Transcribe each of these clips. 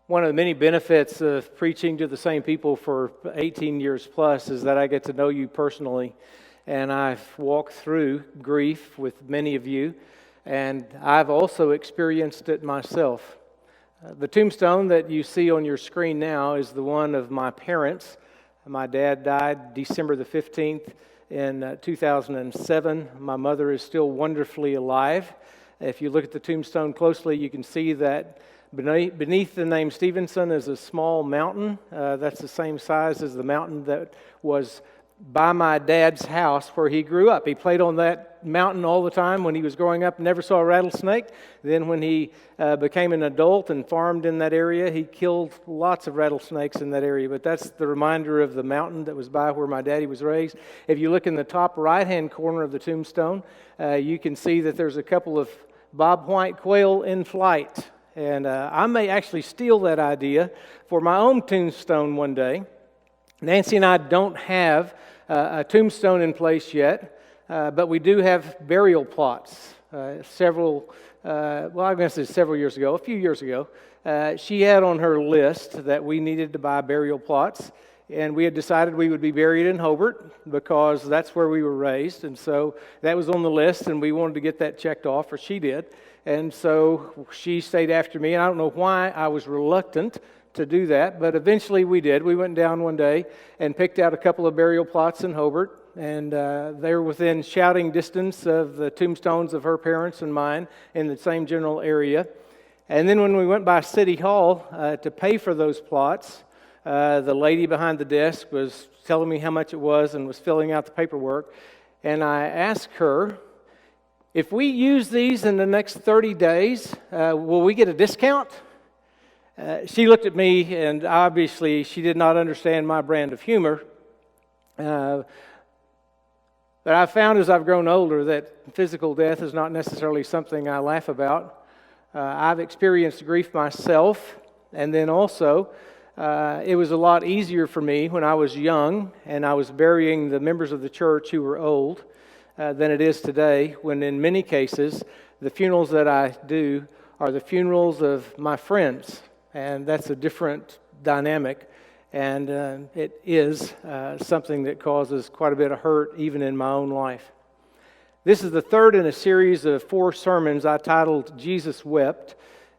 One of the many benefits of preaching to the same people for 18 years plus is that I get to know you personally. And I've walked through grief with many of you, and I've also experienced it myself. The tombstone that you see on your screen now is the one of my parents. My dad died December the 15th in 2007. My mother is still wonderfully alive. If you look at the tombstone closely, you can see that beneath the name Stevenson is a small mountain. That's the same size as the mountain that was by my dad's house where he grew up. He played on that mountain all the time when he was growing up, never saw a rattlesnake. Then when he became an adult and farmed in that area, he killed lots of rattlesnakes in that area. But that's the reminder of the mountain that was by where my daddy was raised. If you look in the top right-hand corner of the tombstone, you can see that there's a couple of bob white quail in flight. And I may actually steal that idea for my own tombstone one day. Nancy and I don't have a tombstone in place yet, but we do have burial plots. A few years ago, she had on her list that we needed to buy burial plots, and we had decided we would be buried in Hobart because that's where we were raised, and so that was on the list, and we wanted to get that checked off, or she did. And so she stayed after me, and I don't know why I was reluctant to do that, but eventually we did. We went down one day and picked out a couple of burial plots in Hobart, and they were within shouting distance of the tombstones of her parents and mine in the same general area. And then when we went by City Hall to pay for those plots, the lady behind the desk was telling me how much it was and was filling out the paperwork, and I asked her, if we use these in the next 30 days, will we get a discount? She looked at me, and obviously she did not understand my brand of humor. But I've found as I've grown older that physical death is not necessarily something I laugh about. I've experienced grief myself, and then also it was a lot easier for me when I was young and I was burying the members of the church who were old than it is today, when in many cases the funerals that I do are the funerals of my friends, and that's a different dynamic, and it is something that causes quite a bit of hurt even in my own life. This is the third in a series of 4 sermons I titled Jesus Wept,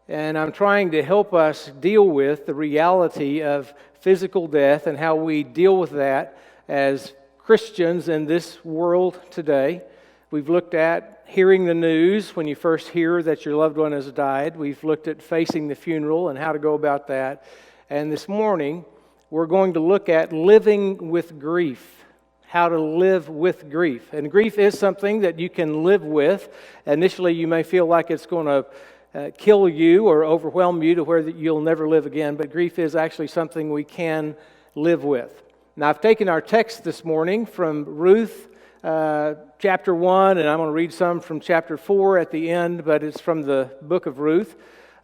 and I'm trying to help us deal with the reality of physical death and how we deal with that as Christians in this world today. We've looked at hearing the news when you first hear that your loved one has died. We've looked at facing the funeral and how to go about that. And this morning, we're going to look at living with grief, how to live with grief. And grief is something that you can live with. Initially, you may feel like it's going to kill you or overwhelm you to where you'll never live again, but grief is actually something we can live with. Now, I've taken our text this morning from Ruth chapter 1, and I'm going to read some from chapter 4 at the end, but it's from the book of Ruth.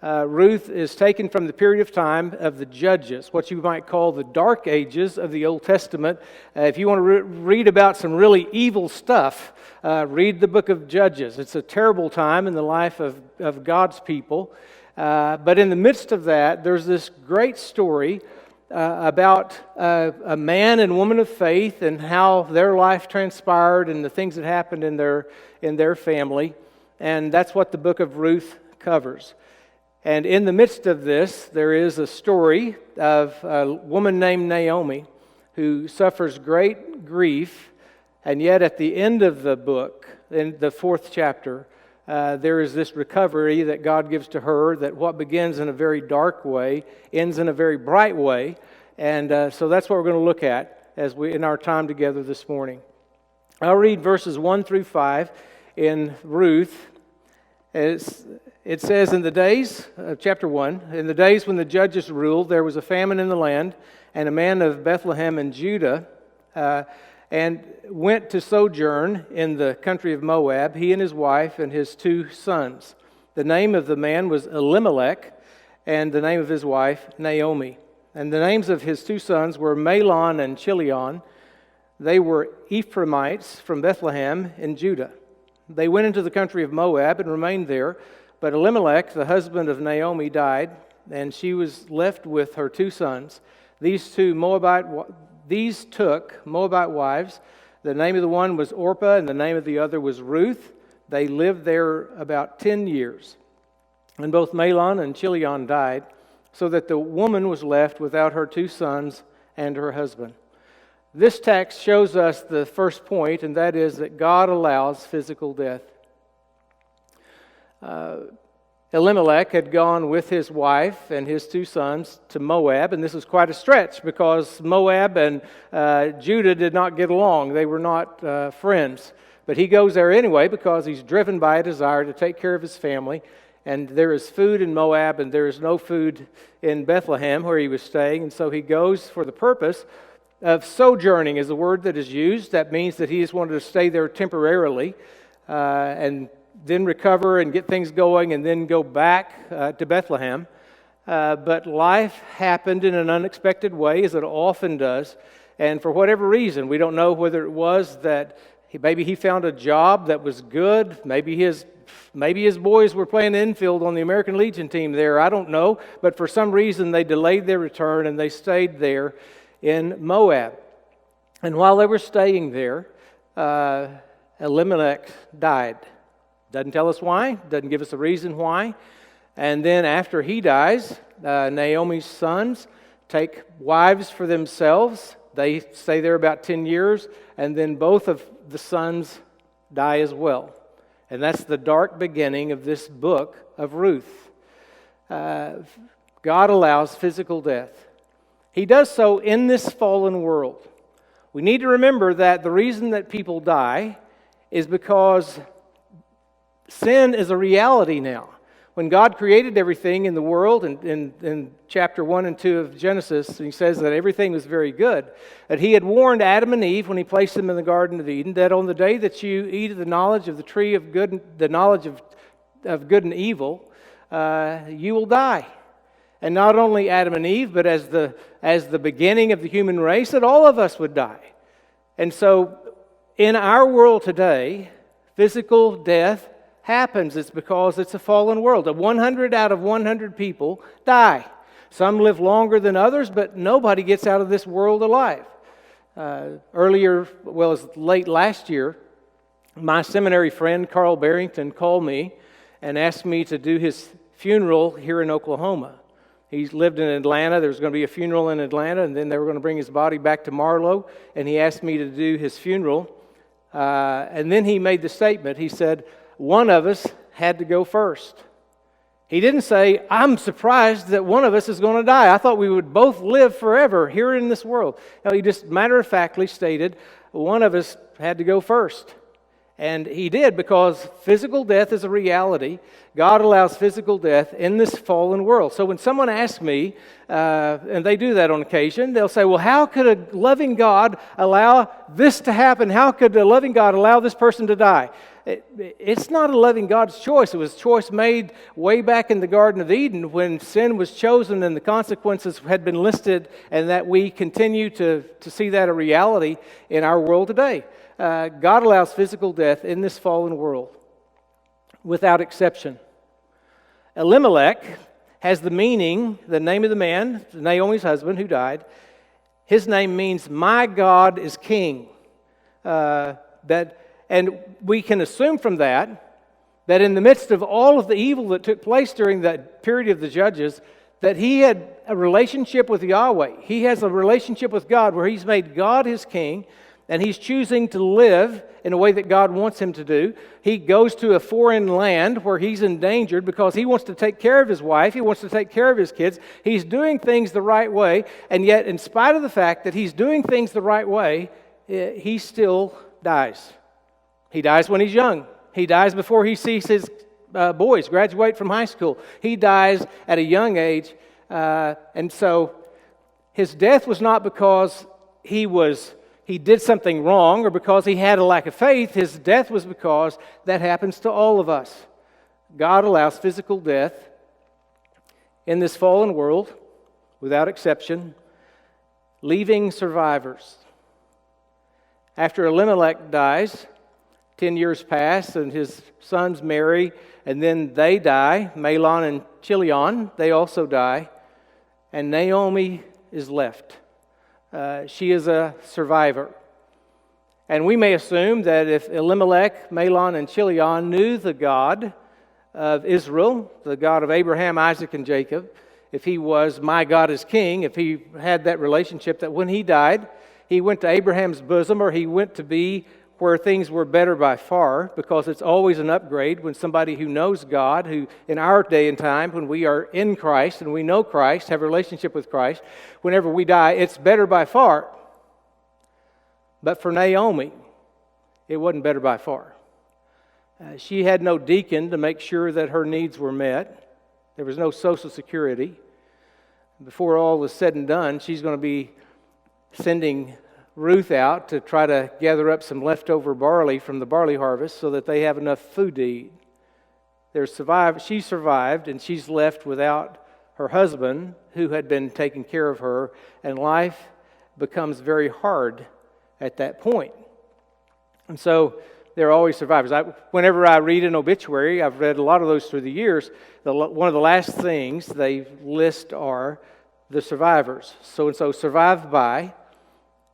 Ruth is taken from the period of time of the Judges, what you might call the dark ages of the Old Testament. If you want to read about some really evil stuff, read the book of Judges. It's a terrible time in the life of God's people. But in the midst of that, there's this great story about a man and woman of faith and how their life transpired and the things that happened in their family. And that's what the book of Ruth covers. And in the midst of this, there is a story of a woman named Naomi who suffers great grief. And yet at the end of the book, in the 4th chapter, there is this recovery that God gives to her, that what begins in a very dark way ends in a very bright way. And so that's what we're going to look at in our time together this morning. I'll read verses 1 through 5 in Ruth. It says, in the days, chapter 1, in the days when the judges ruled, there was a famine in the land, and a man of Bethlehem in Judah and went to sojourn in the country of Moab, he and his wife and his 2 sons. The name of the man was Elimelech, and the name of his wife Naomi. And the names of his 2 sons were Mahlon and Chilion. They were Ephraimites from Bethlehem in Judah. They went into the country of Moab and remained there, but Elimelech, the husband of Naomi, died, and she was left with her 2 sons. These took Moabite wives. The name of the one was Orpah, and the name of the other was Ruth. They lived there about 10 years. And both Mahlon and Chilion died, so that the woman was left without her 2 sons and her husband. This text shows us the first point, and that is that God allows physical death. Elimelech had gone with his wife and his 2 sons to Moab, and this was quite a stretch because Moab and Judah did not get along. They were not friends. But he goes there anyway because he's driven by a desire to take care of his family. And there is food in Moab, and there is no food in Bethlehem where he was staying. And so he goes for the purpose of sojourning is the word that is used. That means that he just wanted to stay there temporarily and then recover and get things going and then go back to Bethlehem. But life happened in an unexpected way, as it often does. And for whatever reason, we don't know whether it was that maybe he found a job that was good. Maybe his boys were playing infield on the American Legion team there. I don't know. But for some reason, they delayed their return and they stayed there in Moab. And while they were staying there, Elimelech died. Doesn't tell us why. Doesn't give us a reason why. And then after he dies, Naomi's sons take wives for themselves. They stay there about 10 years, and then both of the sons die as well. And that's the dark beginning of this book of Ruth. God allows physical death. He does so in this fallen world. We need to remember that the reason that people die is because sin is a reality now. When God created everything in the world, in chapter 1 and 2 of Genesis, he says that everything was very good. That he had warned Adam and Eve when he placed them in the Garden of Eden that on the day that you eat of the knowledge of the tree of good, the knowledge of good and evil, you will die. And not only Adam and Eve, but as the beginning of the human race, that all of us would die. And so in our world today, physical death happens. It's because it's a fallen world. 100 out of 100 people die. Some live longer than others, but nobody gets out of this world alive. Late last year, my seminary friend Carl Barrington called me and asked me to do his funeral here in Oklahoma. He lived in Atlanta. There was going to be a funeral in Atlanta, and then they were going to bring his body back to Marlow, and he asked me to do his funeral. And then he made the statement. He said, one of us had to go first. He didn't say, I'm surprised that one of us is going to die. I thought we would both live forever here in this world. No, he just matter-of-factly stated, one of us had to go first. And he did, because physical death is a reality. God allows physical death in this fallen world. So when someone asks me, and they do that on occasion, they'll say, well, how could a loving God allow this to happen? How could a loving God allow this person to die? It's not a loving God's choice. It was a choice made way back in the Garden of Eden when sin was chosen and the consequences had been listed, and that we continue to see that a reality in our world today. God allows physical death in this fallen world without exception. Elimelech has the meaning, the name of the man, Naomi's husband who died. His name means, my God is king. And we can assume from that in the midst of all of the evil that took place during that period of the Judges, that he had a relationship with Yahweh. He has a relationship with God where he's made God his king, and he's choosing to live in a way that God wants him to do. He goes to a foreign land where he's endangered because he wants to take care of his wife. He wants to take care of his kids. He's doing things the right way, and yet in spite of the fact that he's doing things the right way, he still dies. He dies when he's young. He dies before he sees his boys graduate from high school. He dies at a young age, and so his death was not because he did something wrong or because he had a lack of faith. His death was because that happens to all of us. God allows physical death in this fallen world without exception, leaving survivors. After Elimelech dies, 10 years pass and his sons marry, and then they die. Mahlon and Chilion, they also die, and Naomi is left. She is a survivor. And we may assume that if Elimelech, Mahlon, and Chilion knew the God of Israel, the God of Abraham, Isaac, and Jacob, if he was my God is king, if he had that relationship, that when he died, he went to Abraham's bosom, or he went to be where things were better by far, because it's always an upgrade when somebody who knows God, who in our day and time, when we are in Christ and we know Christ, have a relationship with Christ, whenever we die, it's better by far. But for Naomi, it wasn't better by far. She had no deacon to make sure that her needs were met. There was no Social Security. Before all was said and done, she's going to be sending Ruth out to try to gather up some leftover barley from the barley harvest so that they have enough food to eat. She survived, and she's left without her husband, who had been taking care of her, and life becomes very hard at that point. And so there are always survivors. Whenever I read an obituary, I've read a lot of those through the years, one of the last things they list are the survivors. So-and-so survived by,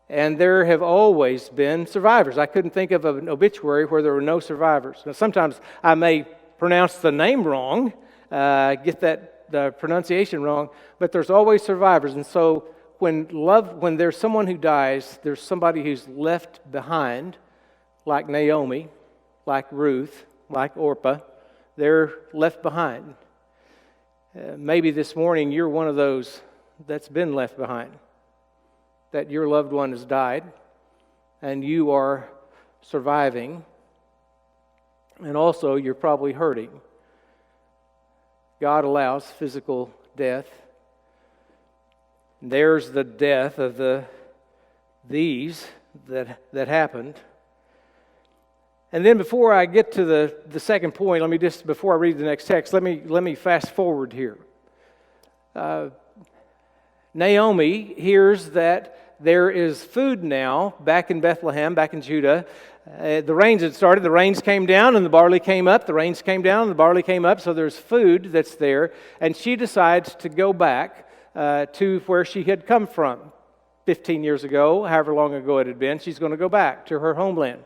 and there have always been survivors. I couldn't think of an obituary where there were no survivors. Now, sometimes I may pronounce the name wrong, get the pronunciation wrong, but there's always survivors. And so when there's someone who dies, there's somebody who's left behind, like Naomi, like Ruth, like Orpah. They're left behind. Maybe this morning you're one of those that's been left behind, that your loved one has died, and you are surviving, and also you're probably hurting. God allows physical death. There's the death of these that happened. And then before I get to the second point, before I read the next text, let me fast forward here. Naomi hears that there is food now back in Bethlehem, back in Judah. The rains had started. The rains came down and the barley came up. The rains came down and the barley came up. So there's food that's there. And she decides to go back to where she had come from 15 years ago, however long ago it had been. She's going to go back to her homeland.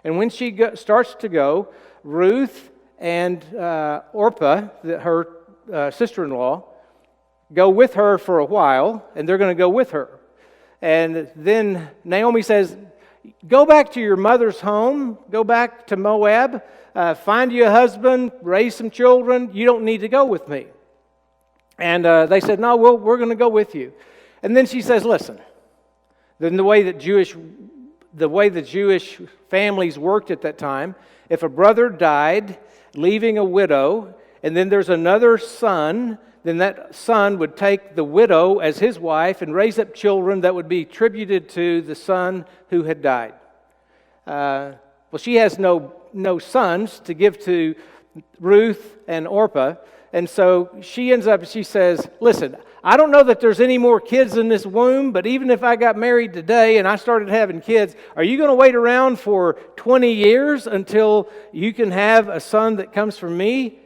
And when she starts to go, Ruth and Orpah, her sister-in-law, go with her for a while, and they're going to go with her. And then Naomi says, go back to your mother's home, go back to Moab, find you a husband, raise some children. You don't need to go with me. And they said, no, we're going to go with you. And then she says, listen, then the way the Jewish families worked at that time, if a brother died, leaving a widow, and then there's another son, then that son would take the widow as his wife and raise up children that would be attributed to the son who had died. Well, she has no sons to give to Ruth and Orpah, and so she says, listen, I don't know that there's any more kids in this womb, but even if I got married today and I started having kids, are you going to wait around for 20 years until you can have a son that comes from me?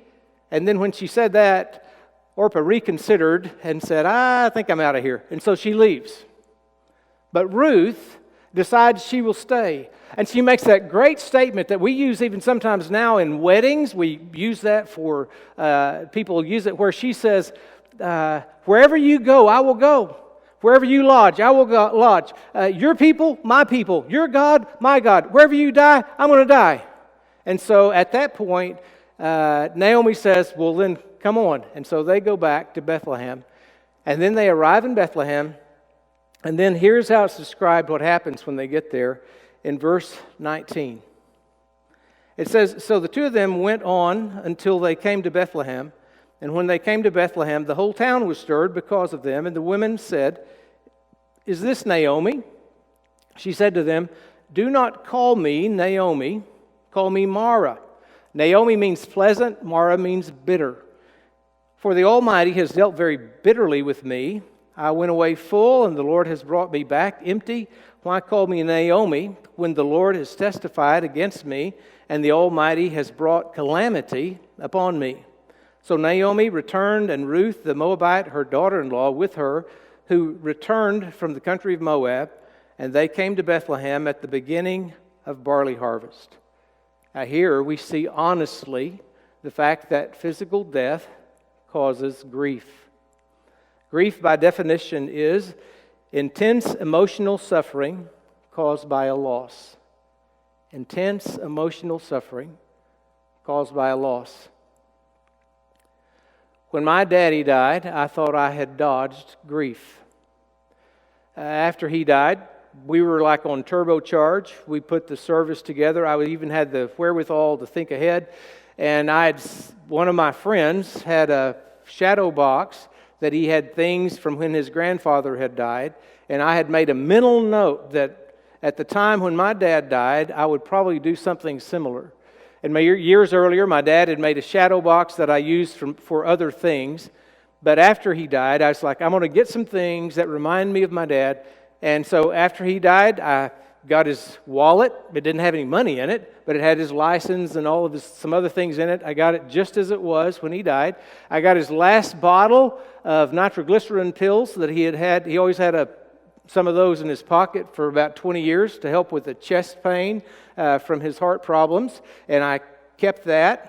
And then when she said that, Orpah reconsidered and said, I think I'm out of here. And so she leaves. But Ruth decides she will stay. And she makes that great statement that we use even sometimes now in weddings. We use that for, people use it where she says, wherever you go, I will go. Wherever you lodge, I will lodge. Your people, my people. Your God, my God. Wherever you die, I'm going to die. And so at that point, Naomi says, well then, come on. And so they go back to Bethlehem. And then they arrive in Bethlehem. And then here's how it's described what happens when they get there in verse 19. It says, so the two of them went on until they came to Bethlehem. And when they came to Bethlehem, the whole town was stirred because of them. And the women said, is this Naomi? She said to them, do not call me Naomi, call me Mara. Naomi means pleasant, Mara means bitter. For the Almighty has dealt very bitterly with me. I went away full, and the Lord has brought me back empty. Why call me Naomi, when the Lord has testified against me, and the Almighty has brought calamity upon me? So Naomi returned, and Ruth the Moabite, her daughter-in-law, with her, who returned from the country of Moab, and they came to Bethlehem at the beginning of barley harvest. Now here we see honestly the fact that physical death causes grief. Grief, by definition, is intense emotional suffering caused by a loss. Intense emotional suffering caused by a loss. When my daddy died, I thought I had dodged grief. After he died, we were like on turbocharge. We put the service together. I even had the wherewithal to think ahead. And one of my friends had a shadow box that he had things from when his grandfather had died. And I had made a mental note that at the time when my dad died, I would probably do something similar. And years earlier, my dad had made a shadow box that I used for other things. But after he died, I was like, I'm going to get some things that remind me of my dad. And so after he died, I got his wallet. It didn't have any money in it, but it had his license and all of some other things in it. I got it just as it was when he died. I got his last bottle of nitroglycerin pills that he had had. He always had some of those in his pocket for about 20 years to help with the chest pain from his heart problems. And I kept that.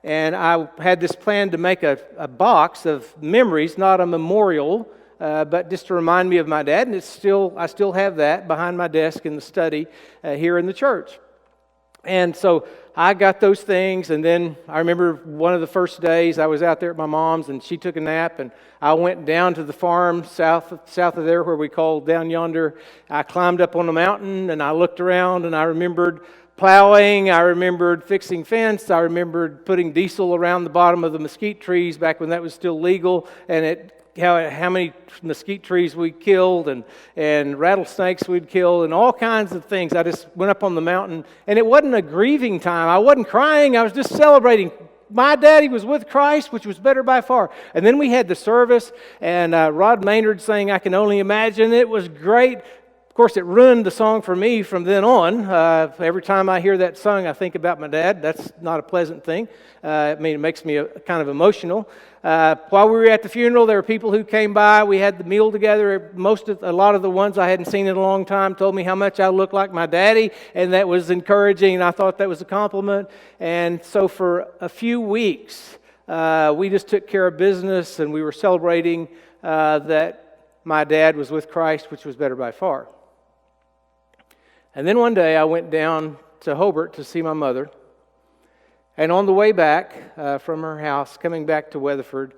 And I had this plan to make a box of memories, not a memorial, but just to remind me of my dad. And I still have that behind my desk in the study here in the church. And so I got those things, and then I remember one of the first days I was out there at my mom's, and she took a nap, and I went down to the farm south of there where we call down yonder. I climbed up on a mountain, and I looked around, and I remembered plowing, I remembered fixing fence, I remembered putting diesel around the bottom of the mesquite trees back when that was still legal, and how many mesquite trees we killed and rattlesnakes we'd killed and all kinds of things. I just went up on the mountain, and it wasn't a grieving time. I wasn't crying. I was just celebrating. My daddy was with Christ, which was better by far. And then we had the service, and Rod Maynard sang I Can Only Imagine. It was great. Of course, it ruined the song for me from then on. Every time I hear that song, I think about my dad. That's not a pleasant thing. It makes me kind of emotional. While we were at the funeral, there were people who came by. We had the meal together. A lot of the ones I hadn't seen in a long time told me how much I looked like my daddy, and that was encouraging, and I thought that was a compliment. And so for a few weeks, we just took care of business, and we were celebrating that my dad was with Christ, which was better by far. And then one day I went down to Hobart to see my mother. And on the way back from her house, coming back to Weatherford,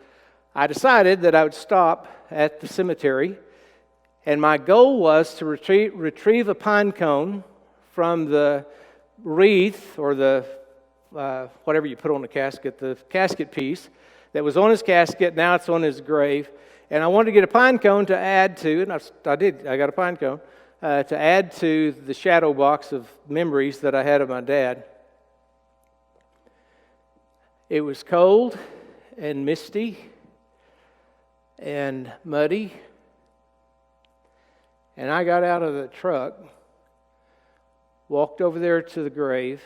I decided that I would stop at the cemetery. And my goal was to retrieve a pine cone from the wreath or the whatever you put on the casket piece that was on his casket. Now it's on his grave. And I wanted to get a pine cone to add to, and I did. I got a pine cone. To add to the shadow box of memories that I had of my dad. It was cold and misty and muddy, and I got out of the truck, walked over there to the grave,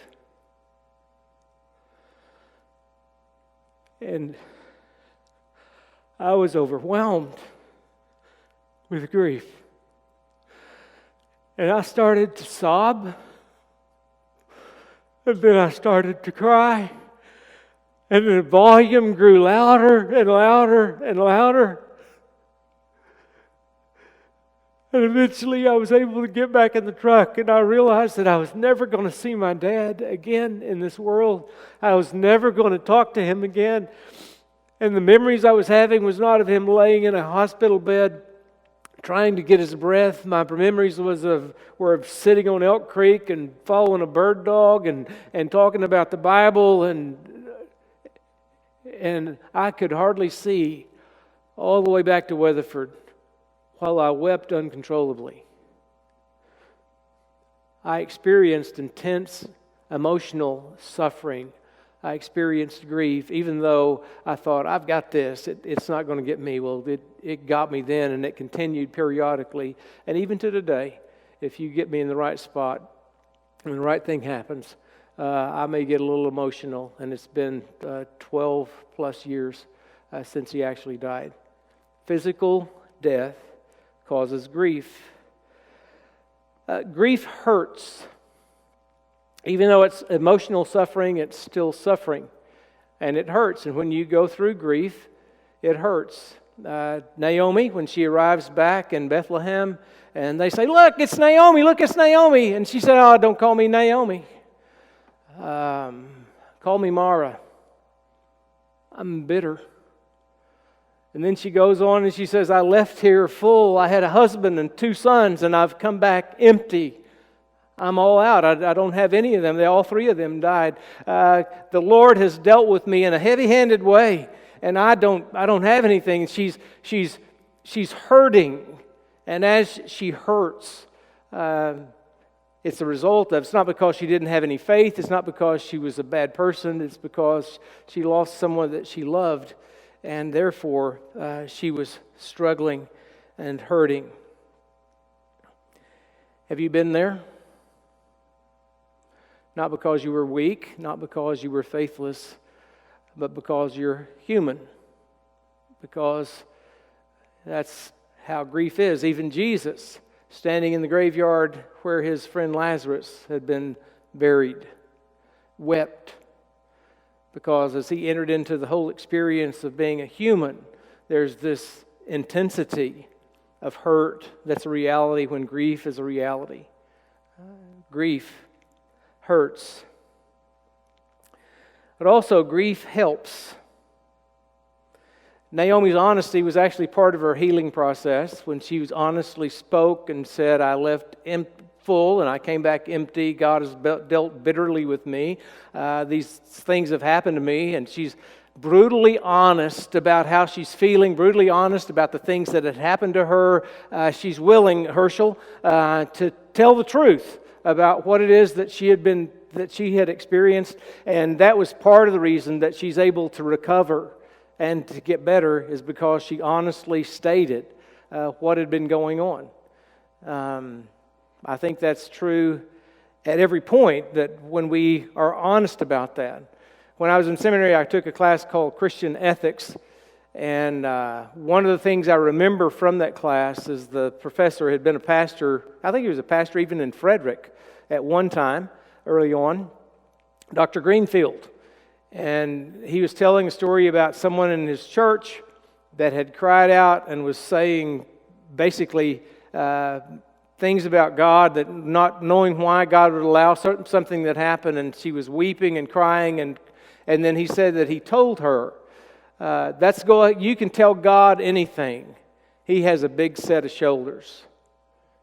and I was overwhelmed with grief. And I started to sob, and then I started to cry, and the volume grew louder and louder and louder. And eventually I was able to get back in the truck, and I realized that I was never going to see my dad again in this world. I was never going to talk to him again. And the memories I was having was not of him laying in a hospital bed trying to get his breath. My memories were of sitting on Elk Creek and following a bird dog and talking about the Bible, and I could hardly see all the way back to Weatherford while I wept uncontrollably. I experienced intense emotional suffering. I experienced grief, even though I thought, I've got this, it's not going to get me. Well, it got me then, and it continued periodically. And even to today, if you get me in the right spot and the right thing happens, I may get a little emotional, and it's been 12 plus years since he actually died. Physical death causes grief. Grief hurts. Even though it's emotional suffering, it's still suffering. And it hurts. And when you go through grief, it hurts. Naomi, when she arrives back in Bethlehem, and they say, "Look, it's Naomi, look, it's Naomi." And she said, "Oh, don't call me Naomi. Call me Mara. I'm bitter." And then she goes on and she says, "I left here full. I had a husband and 2 sons, and I've come back empty. I'm all out. I don't have any of them. All 3 of them died. The Lord has dealt with me in a heavy-handed way, and I don't have anything." And she's hurting, and as she hurts, it's a result of. It's not because she didn't have any faith. It's not because she was a bad person. It's because she lost someone that she loved. And therefore, she was struggling and hurting. Have you been there? Not because you were weak, not because you were faithless, but because you're human. Because that's how grief is. Even Jesus, standing in the graveyard where his friend Lazarus had been buried, wept. Because as he entered into the whole experience of being a human, there's this intensity of hurt that's a reality when grief is a reality. Grief hurts. But also, grief helps. Naomi's honesty was actually part of her healing process. When she honestly spoke and said, "I left full and I came back empty. God has dealt bitterly with me. These things have happened to me." And she's brutally honest about how she's feeling, brutally honest about the things that had happened to her. She's willing, Herschel, to tell the truth about what it is that she had experienced. And that was part of the reason that she's able to recover and to get better, is because she honestly stated what had been going on. I think that's true at every point, that when we are honest about that. When I was in seminary, I took a class called Christian Ethics, and one of the things I remember from that class is the professor had been a pastor. I think he was a pastor even in Frederick at one time, early on, Dr. Greenfield. And he was telling a story about someone in his church that had cried out and was saying basically things about God, that not knowing why God would allow something that happened, and she was weeping and crying, and then he said that he told her, you can tell God anything. He has a big set of shoulders.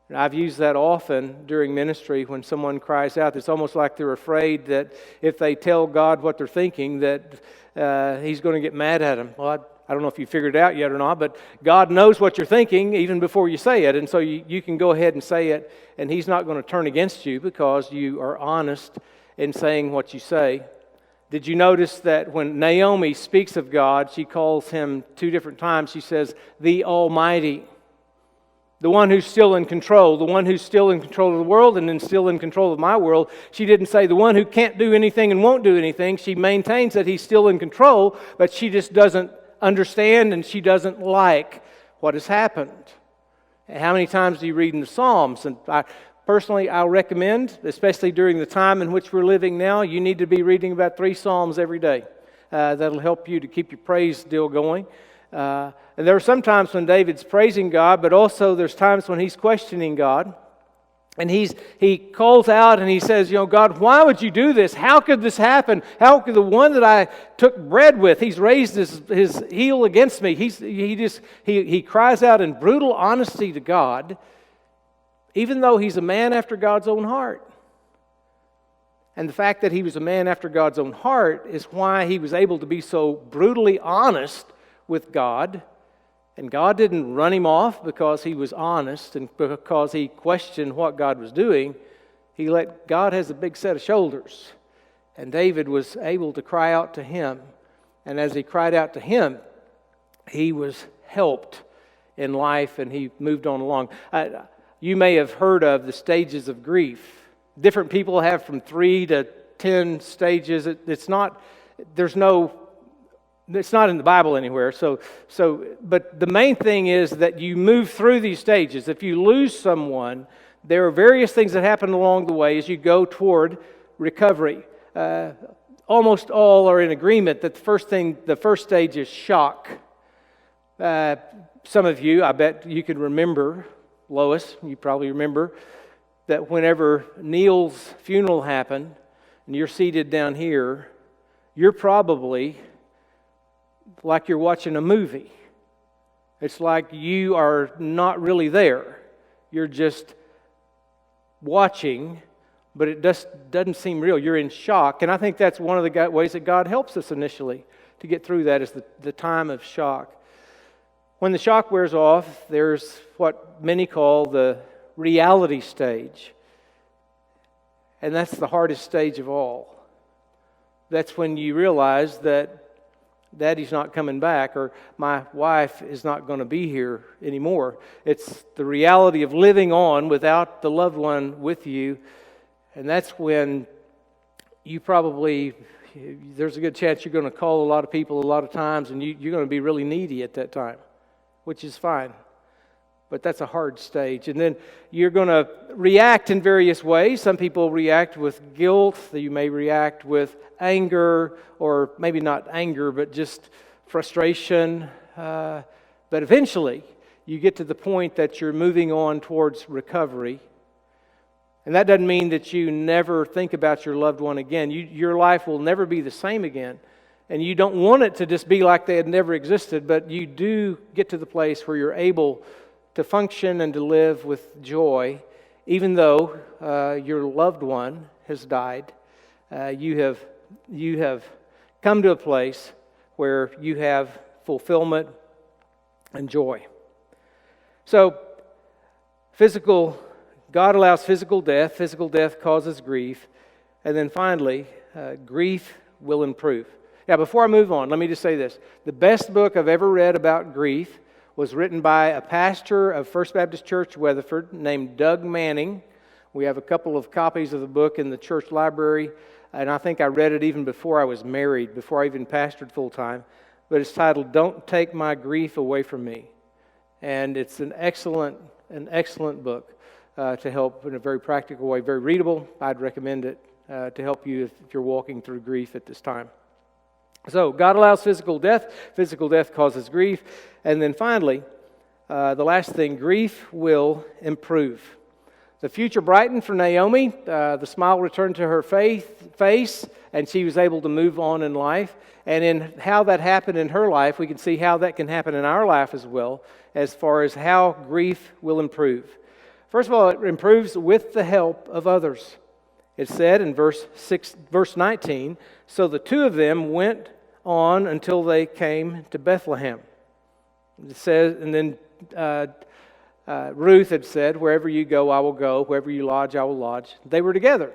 And I've used that often during ministry when someone cries out. It's almost like they're afraid that if they tell God what they're thinking, that He's going to get mad at them. Well, I don't know if you figured it out yet or not, but God knows what you're thinking even before you say it. And so you can go ahead and say it, and He's not going to turn against you because you are honest in saying what you say. Did you notice that when Naomi speaks of God, she calls Him 2 different times? She says, the Almighty, the one who's still in control, the one who's still in control of the world and then still in control of my world. She didn't say the one who can't do anything and won't do anything. She maintains that He's still in control, but she just doesn't understand, and she doesn't like what has happened. How many times do you read in the Psalms? And personally, I'll recommend, especially during the time in which we're living now, you need to be reading about 3 Psalms every day. That'll help you to keep your praise deal going. And there are some times when David's praising God, but also there's times when he's questioning God. And he calls out and he says, God, why would you do this? How could this happen? How could the one that I took bread with, he's raised his heel against me. He cries out in brutal honesty to God, even though he's a man after God's own heart. And the fact that he was a man after God's own heart is why he was able to be so brutally honest with God. And God didn't run him off because he was honest and because he questioned what God was doing. God has a big set of shoulders. And David was able to cry out to Him. And as he cried out to Him, he was helped in life and he moved on along. You may have heard of the stages of grief. Different people have from 3 to 10 stages. It's not in the Bible anywhere. But the main thing is that you move through these stages. If you lose someone, there are various things that happen along the way as you go toward recovery. Almost all are in agreement that the first stage is shock. Some of you, I bet you can remember, Lois, you probably remember, that whenever Neil's funeral happened and you're seated down here, you're probably like you're watching a movie. It's like you are not really there. You're just watching, but it just doesn't seem real. You're in shock. And I think that's one of the ways that God helps us initially to get through that is the time of shock. When the shock wears off, there's what many call the reality stage. And that's the hardest stage of all. That's when you realize that Daddy's not coming back, or my wife is not going to be here anymore. It's the reality of living on without the loved one with you. And that's when there's a good chance you're going to call a lot of people a lot of times, and you're going to be really needy at that time, which is fine. But that's a hard stage. And then you're going to react in various ways. Some people react with guilt. You may react with anger, or maybe not anger, but just frustration. But eventually, you get to the point that you're moving on towards recovery. And that doesn't mean that you never think about your loved one again. Your life will never be the same again. And you don't want it to just be like they had never existed, but you do get to the place where you're able to function and to live with joy, even though your loved one has died. You have come to a place where you have fulfillment and joy. So, God allows physical death. Physical death causes grief. And then finally, grief will improve. Now, before I move on, let me just say this. The best book I've ever read about grief was written by a pastor of First Baptist Church, Weatherford, named Doug Manning. We have a couple of copies of the book in the church library, and I think I read it even before I was married, before I even pastored full-time. But it's titled, "Don't Take My Grief Away From Me." And it's an excellent book to help in a very practical way, very readable. I'd recommend it to help you if you're walking through grief at this time. So, God allows physical death. Physical death causes grief. And then finally, the last thing, grief will improve. The future brightened for Naomi. The smile returned to her face, and she was able to move on in life. And in how that happened in her life, we can see how that can happen in our life as well, as far as how grief will improve. First of all, it improves with the help of others. It said in verse 19, so the two of them went on until they came to Bethlehem. It says, and then Ruth had said, wherever you go, I will go. Wherever you lodge, I will lodge. They were together.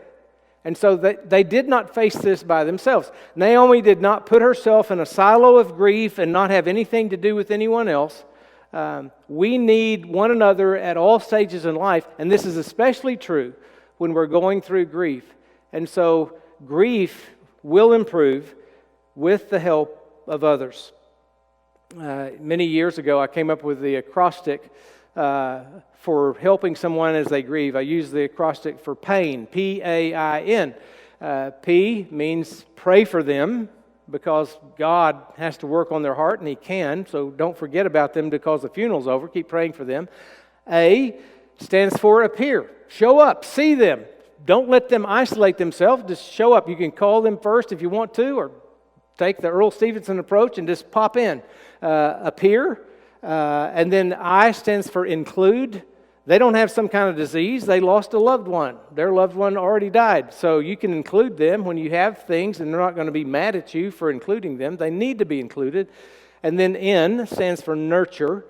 And so they did not face this by themselves. Naomi did not put herself in a silo of grief and not have anything to do with anyone else. We need one another at all stages in life, and this is especially true when we're going through grief. And so grief will improve with the help of others. Many years ago, I came up with the acrostic for helping someone as they grieve. I use the acrostic for PAIN, P-A-I-N. P means pray for them, because God has to work on their heart, and He can, so don't forget about them because the funeral's over. Keep praying for them. A stands for appear. Show up. See them. Don't let them isolate themselves. Just show up. You can call them first if you want to, or take the Earl Stevenson approach and just pop in. Appear. And then I stands for include. They don't have some kind of disease. They lost a loved one. Their loved one already died. So you can include them when you have things, and they're not going to be mad at you for including them. They need to be included. And then N stands for nurture.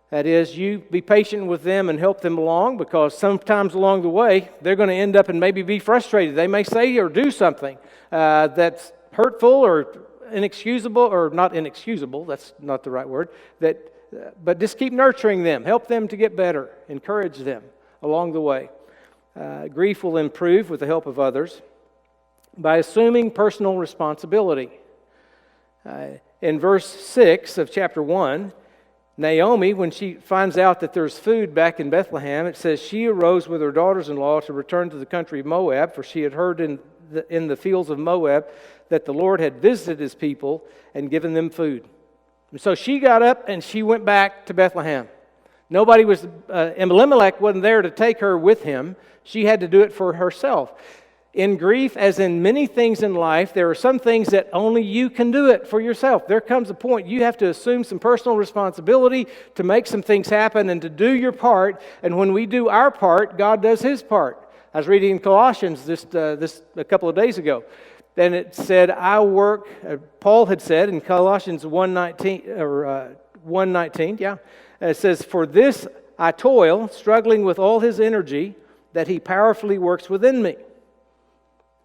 That is, you be patient with them and help them along, because sometimes along the way, they're going to end up and maybe be frustrated. They may say or do something that's hurtful or inexcusable, or not inexcusable, that's not the right word, but just keep nurturing them. Help them to get better. Encourage them along the way. Grief will improve with the help of others. by assuming personal responsibility. In verse 6 of chapter 1, Naomi, when she finds out that there's food back in Bethlehem, it says, she arose with her daughters-in-law to return to the country of Moab, for she had heard in the fields of Moab that the Lord had visited his people and given them food. And so she got up and she went back to Bethlehem. Elimelech wasn't there to take her with him. She had to do it for herself. In grief, as in many things in life, there are some things that only you can do it for yourself. There comes a point you have to assume some personal responsibility to make some things happen and to do your part. And when we do our part, God does his part. I was reading in Colossians this a couple of days ago. And it said, Paul had said in Colossians 1:19, it says, for this I toil, struggling with all his energy that he powerfully works within me.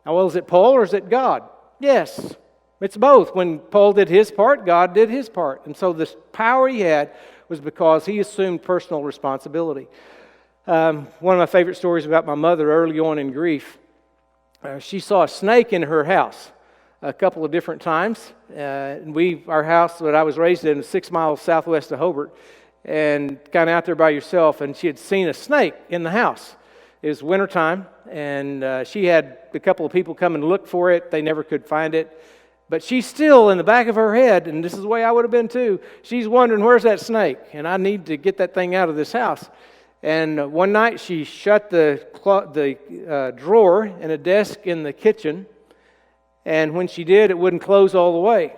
Now, well, is it Paul or is it God? Yes, it's both. When Paul did his part, God did his part. And so this power he had was because he assumed personal responsibility. One of my favorite stories about my mother early on in grief, she saw a snake in her house a couple of different times. Our house that I was raised in is 6 miles southwest of Hobart, and kind of out there by yourself, and she had seen a snake in the house. It was wintertime, and she had a couple of people come and look for it. They never could find it. But she's still in the back of her head, and this is the way I would have been too, she's wondering, where's that snake? And I need to get that thing out of this house. And one night she shut the drawer in a desk in the kitchen, and when she did, it wouldn't close all the way.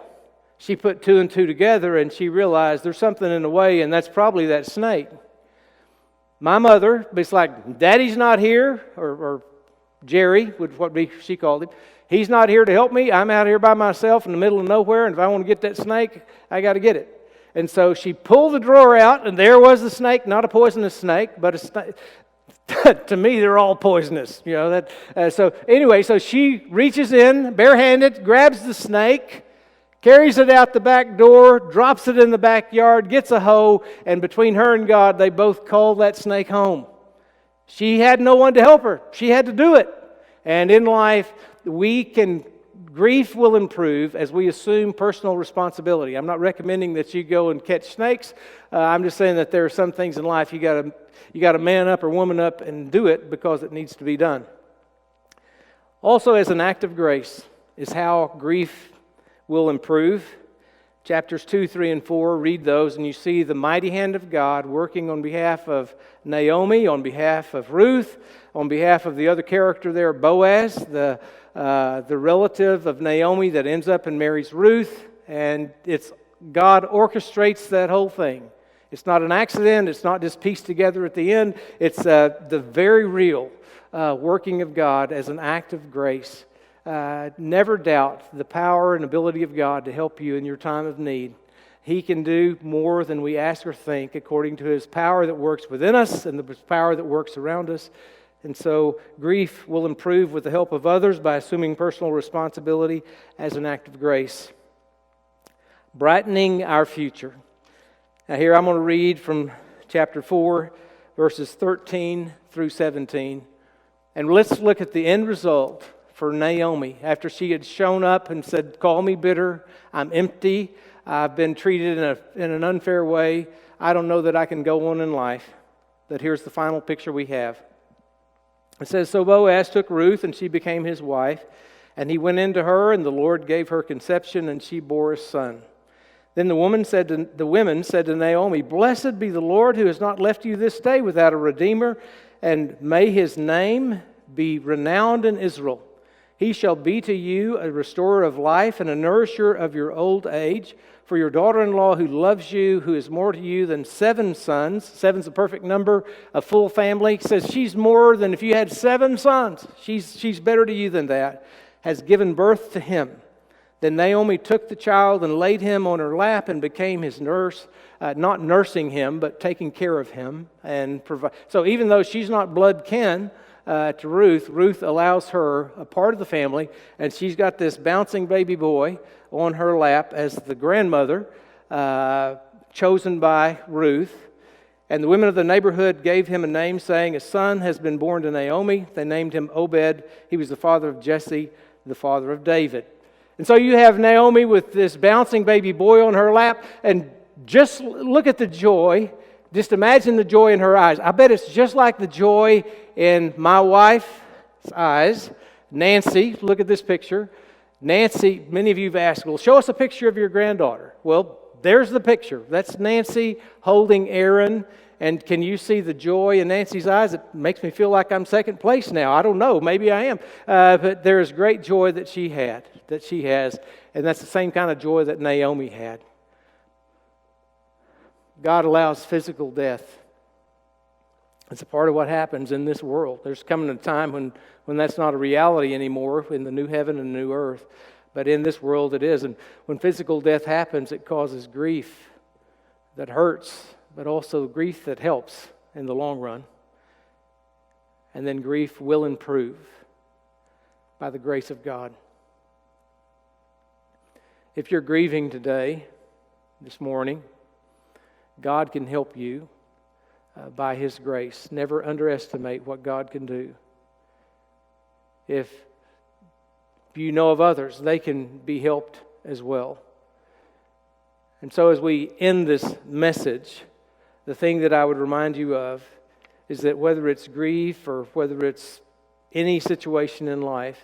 She put two and two together, and she realized there's something in the way, and that's probably that snake. My mother, it's like, Daddy's not here, or Jerry, would what she called him. He's not here to help me. I'm out here by myself in the middle of nowhere, and if I want to get that snake, I got to get it. And so she pulled the drawer out, and there was the snake, not a poisonous snake, but a snake. To me, they're all poisonous, you know. So she reaches in, barehanded, grabs the snake, carries it out the back door, drops it in the backyard, gets a hoe, and between her and God, they both called that snake home. She had no one to help her. She had to do it. And in life, grief will improve as we assume personal responsibility. I'm not recommending that you go and catch snakes. I'm just saying that there are some things in life you got to man up or woman up and do it because it needs to be done. Also, as an act of grace is how grief will improve. Chapters 2, 3, and 4, read those, and you see the mighty hand of God working on behalf of Naomi, on behalf of Ruth, on behalf of the other character there, Boaz, the relative of Naomi that ends up and marries Ruth, and it's God orchestrates that whole thing. It's not an accident. It's not just pieced together at the end. It's the very real working of God as an act of grace. Never doubt the power and ability of God to help you in your time of need. He can do more than we ask or think according to His power that works within us and the power that works around us. And so grief will improve with the help of others by assuming personal responsibility as an act of grace. Brightening Our Future. Now here I'm going to read from chapter 4, verses 13 through 17. And let's look at the end result for Naomi, after she had shown up and said, call me bitter, I'm empty, I've been treated in an unfair way, I don't know that I can go on in life. But here's the final picture we have. It says, so Boaz took Ruth, and she became his wife, and he went into her, and the Lord gave her conception, and she bore a son. Then the women said to Naomi, blessed be the Lord who has not left you this day without a redeemer, and may his name be renowned in Israel. He shall be to you a restorer of life and a nourisher of your old age. For your daughter-in-law who loves you, who is more to you than 7 sons, 7's a perfect number, a full family, says she's more than if you had 7 sons. She's better to you than that, has given birth to him. Then Naomi took the child and laid him on her lap and became his nurse, not nursing him, but taking care of him. So even though she's not blood kin, to Ruth allows her a part of the family, and she's got this bouncing baby boy on her lap as the grandmother chosen by Ruth. And the women of the neighborhood gave him a name, saying, a son has been born to Naomi. They named him Obed. He was the father of Jesse, the father of David. And so you have Naomi with this bouncing baby boy on her lap, and just look at the joy. Just imagine the joy in her eyes. I bet it's just like the joy in my wife's eyes. Nancy, look at this picture. Nancy, many of you have asked, well, show us a picture of your granddaughter. Well, there's the picture. That's Nancy holding Aaron. And can you see the joy in Nancy's eyes? It makes me feel like I'm second place now. I don't know. Maybe I am. But there is great joy that she has. And that's the same kind of joy that Naomi had. God allows physical death. It's a part of what happens in this world. There's coming a time when that's not a reality anymore in the new heaven and new earth. But in this world it is. And when physical death happens, it causes grief that hurts, but also grief that helps in the long run. And then grief will improve by the grace of God. If you're grieving today, this morning, God can help you by His grace. Never underestimate what God can do. If you know of others, they can be helped as well. And so as we end this message, the thing that I would remind you of is that whether it's grief or whether it's any situation in life,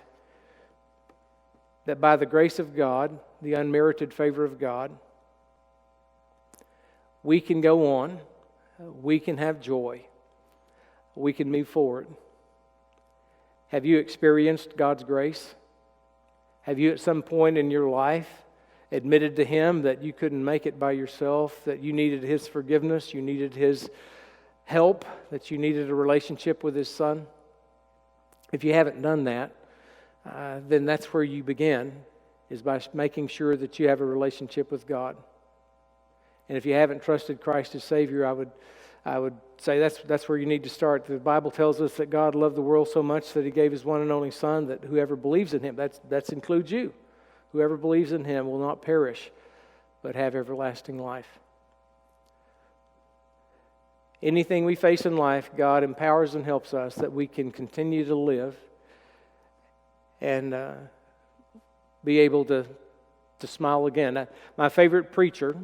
that by the grace of God, the unmerited favor of God, we can go on, we can have joy, we can move forward. Have you experienced God's grace? Have you at some point in your life admitted to Him that you couldn't make it by yourself, that you needed His forgiveness, you needed His help, that you needed a relationship with His Son? If you haven't done that, then that's where you begin, is by making sure that you have a relationship with God. And if you haven't trusted Christ as Savior, I would say that's where you need to start. The Bible tells us that God loved the world so much that He gave His one and only Son, that whoever believes in Him, that includes you. Whoever believes in Him will not perish, but have everlasting life. Anything we face in life, God empowers and helps us that we can continue to live and be able to smile again. My favorite preacher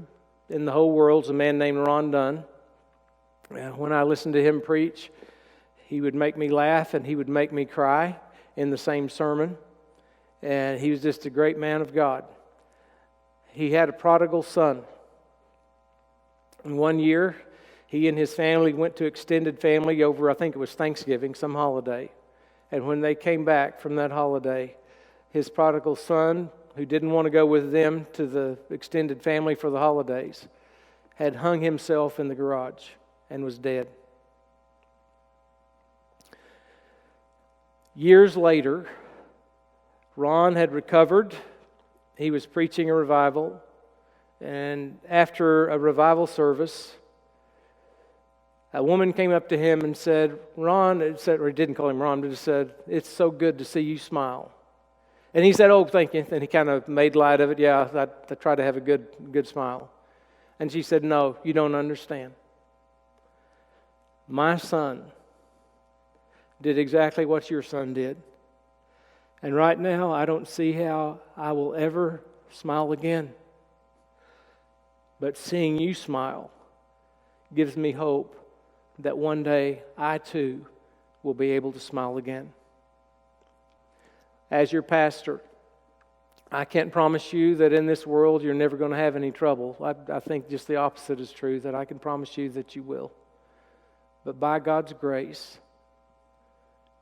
in the whole world is a man named Ron Dunn. When I listened to him preach, he would make me laugh and he would make me cry in the same sermon. And he was just a great man of God. He had a prodigal son. And one year, he and his family went to extended family over, I think it was Thanksgiving, some holiday. And when they came back from that holiday, his prodigal son, who didn't want to go with them to the extended family for the holidays, had hung himself in the garage and was dead. Years later, Ron had recovered. He was preaching a revival. And after a revival service, a woman came up to him and said, or he didn't call him Ron, but just said, "It's so good to see you smile." And he said, "Oh, thank you." And he kind of made light of it. "Yeah, I try to have a good smile." And she said, "No, you don't understand. My son did exactly what your son did. And right now, I don't see how I will ever smile again. But seeing you smile gives me hope that one day I too will be able to smile again." As your pastor, I can't promise you that in this world you're never going to have any trouble. I think just the opposite is true, that I can promise you that you will. But by God's grace,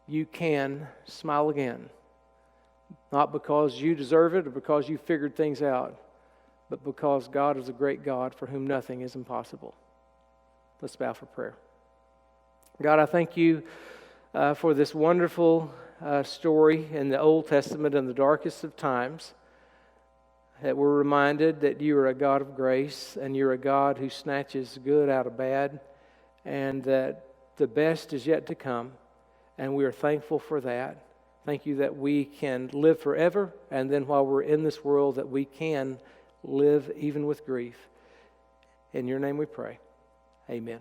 you can smile again. Not because you deserve it or because you figured things out, but because God is a great God for whom nothing is impossible. Let's bow for prayer. God, I thank you for this wonderful story in the Old Testament in the darkest of times, that we're reminded that you are a God of grace and you're a God who snatches good out of bad, and that the best is yet to come, and we are thankful for that. Thank you that we can live forever, and then while we're in this world that we can live even with grief. In your name we pray. Amen.